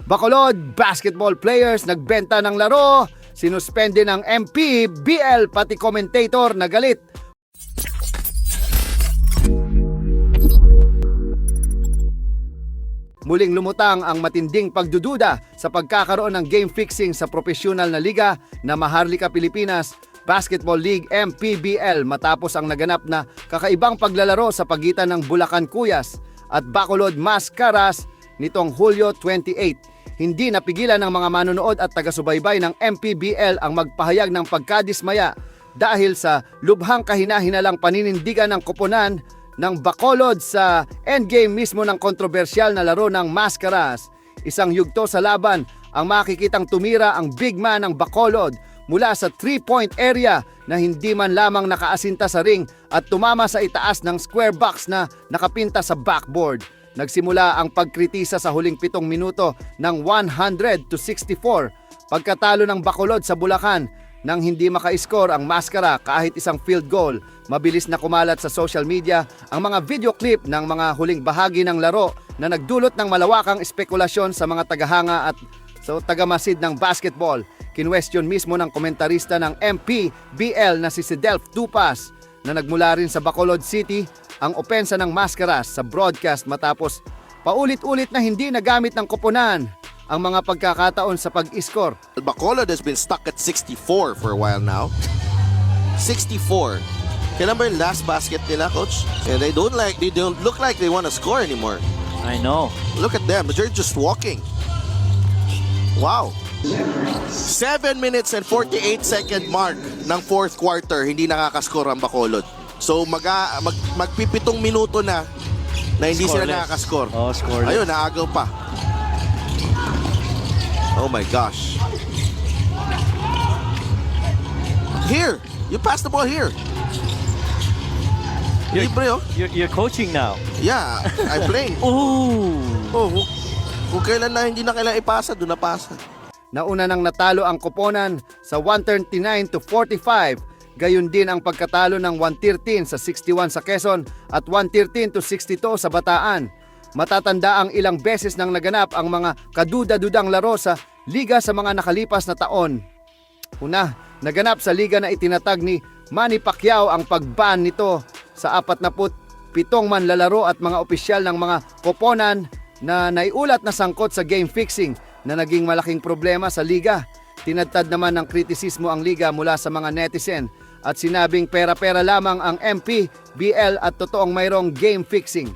Bacolod, basketball players nagbenta ng laro, sinuspende ng MPBL pati commentator na galit. Muling lumutang ang matinding pagdududa sa pagkakaroon ng game fixing sa profesional na liga na Maharlika Pilipinas Basketball League MPBL matapos ang naganap na kakaibang paglalaro sa pagitan ng Bulacan Cuyas at Bacolod Mascaras nitong Hulyo 28. Hindi napigilan ng mga manonood at taga-subaybay ng MPBL ang magpahayag ng pagkadismaya dahil sa lubhang kahina-hinalang paninindigan ng koponan ng Bacolod sa endgame mismo ng kontrobersyal na laro ng Mascaras. Isang yugto sa laban ang makikitang tumira ang big man ng Bacolod mula sa 3-point area na hindi man lamang nakaasinta sa ring at tumama sa itaas ng square box na nakapinta sa backboard. Nagsimula ang pagkritisa sa huling 7 minuto ng 100-64 pagkatalo ng Bacolod sa Bulacan nang hindi maka-score ang Mascara kahit isang field goal. Mabilis na kumalat sa social media ang mga video clip ng mga huling bahagi ng laro na nagdulot ng malawakang espekulasyon sa mga tagahanga at sa tagamasid ng basketball. Kinwestiyon mismo ng komentarista ng MPBL na si Delph Tupas na nagmula rin sa Bacolod City ang opensa ng Mascaras sa broadcast matapos paulit-ulit na hindi nagamit ng koponan ang mga pagkakataon sa pag-score. Bacolod has been stuck at 64 for a while now. 64. Kailan ba yung last basket nila, coach? And they don't look like they want to score anymore. I know. Look at them. They're just walking. Wow. 7 minutes and 48 second mark ng fourth quarter, hindi nakakascore ang Bacolod. So magpipitong minuto na hindi sila nakakascore. Oh, scoreless. Ayun, naagaw pa. Oh my gosh. Here, you pass the ball here. Libre, oh. You're coaching now. Yeah, I'm playing. Ooh. Oh, kung kailan na hindi na kailangan ipasa, doon na pasa. Nauna nang natalo ang koponan sa 139-45. Gayon din ang pagkatalo ng 113 sa 61 sa Quezon at 113-62 sa Bataan. Matatanda ang ilang beses nang naganap ang mga kaduda-dudang laro sa liga sa mga nakalipas na taon. Una, naganap sa liga na itinatag ni Manny Pacquiao ang pag-ban nito sa 47 manlalaro at mga opisyal ng mga koponan na naiulat na sangkot sa game fixing na naging malaking problema sa liga. Tinadtad naman ng kritisismo ang liga mula sa mga netizen at sinabing pera-pera lamang ang MPBL at totoong mayroong game fixing.